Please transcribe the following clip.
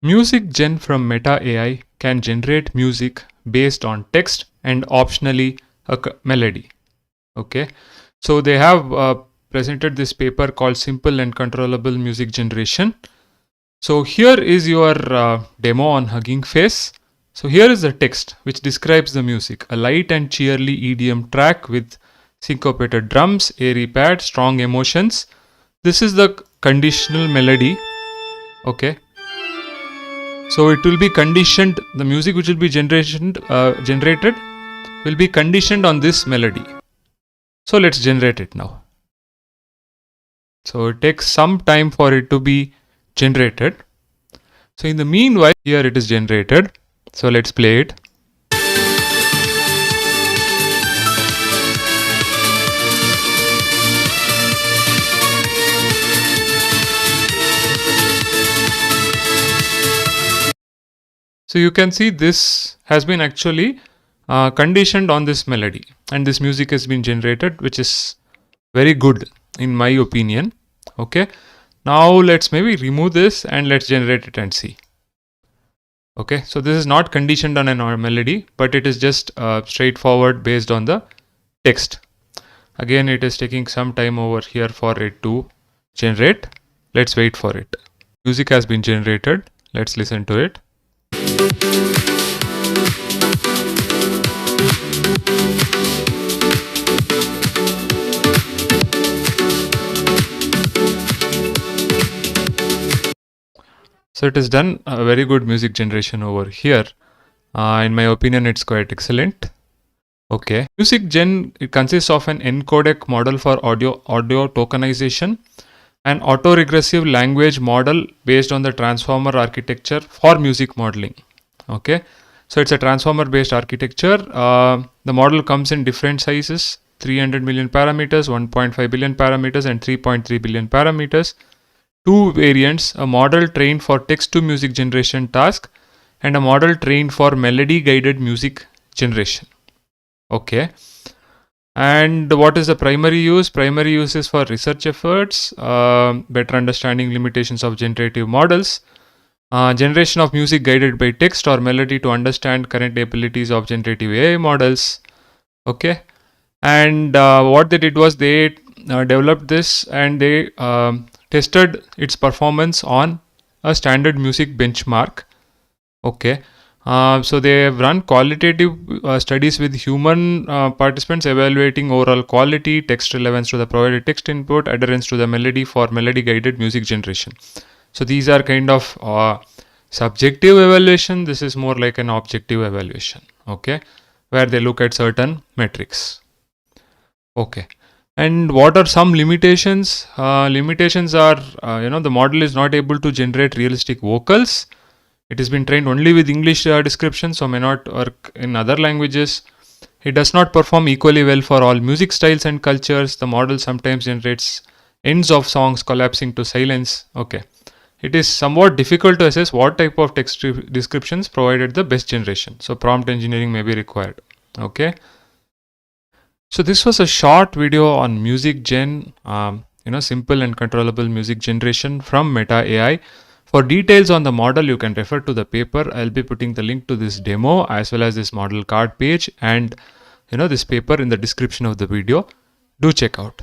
MusicGen from MetAI can generate music based on text and optionally a melody. Okay, so they have presented this paper called Simple and Controllable Music Generation. So here is your demo on Hugging Face. So here is the text which describes the music: a light and cheerly EDM track with syncopated drums, airy pad, strong emotions. This is the conditional melody. Okay, so it will be conditioned, the music which will be generated will be conditioned on this melody. So let's generate it now. So it takes some time for it to be generated. So in the meanwhile, here it is generated. So let's play it. So you can see this has been actually conditioned on this melody, and this music has been generated, which is very good in my opinion. Okay, now let's maybe remove this and let's generate it and see. Okay, so this is not conditioned on a melody, but it is just straightforward based on the text. Again, it is taking some time over here for it to generate. Let's wait for it. Music has been generated. Let's listen to it. So it has done a very good music generation over here. In my opinion, it's quite excellent. Okay, MusicGen, it consists of an encodec model for audio tokenization, an autoregressive language model based on the transformer architecture for music modeling. Okay, so it's a transformer based architecture. The model comes in different sizes: 300 million parameters, 1.5 billion parameters, and 3.3 billion parameters. Two variants: a model trained for text to music generation task and a model trained for melody guided music generation. Okay, and what is the primary use? Primary use is for research efforts, better understanding limitations of generative models, generation of music guided by text or melody to understand current abilities of generative AI models. Okay, and what they did was they developed this and they tested its performance on a standard music benchmark. Okay, so they have run qualitative studies with human participants evaluating overall quality, text relevance to the provided text input, adherence to the melody for melody guided music generation. So these are kind of subjective evaluation. This is more like an objective evaluation. Okay, where they look at certain metrics. Okay, and what are some limitations? Limitations are, the model is not able to generate realistic vocals. It has been trained only with English description, so may not work in other languages. It does not perform equally well for all music styles and cultures. The model sometimes generates ends of songs collapsing to silence. Okay, it is somewhat difficult to assess what type of text descriptions provided the best generation. So prompt engineering may be required. Okay. So this was a short video on MusicGen, simple and controllable music generation from MetAI. For details on the model, you can refer to the paper. I'll be putting the link to this demo as well as this model card page and this paper in the description of the video. Do check out.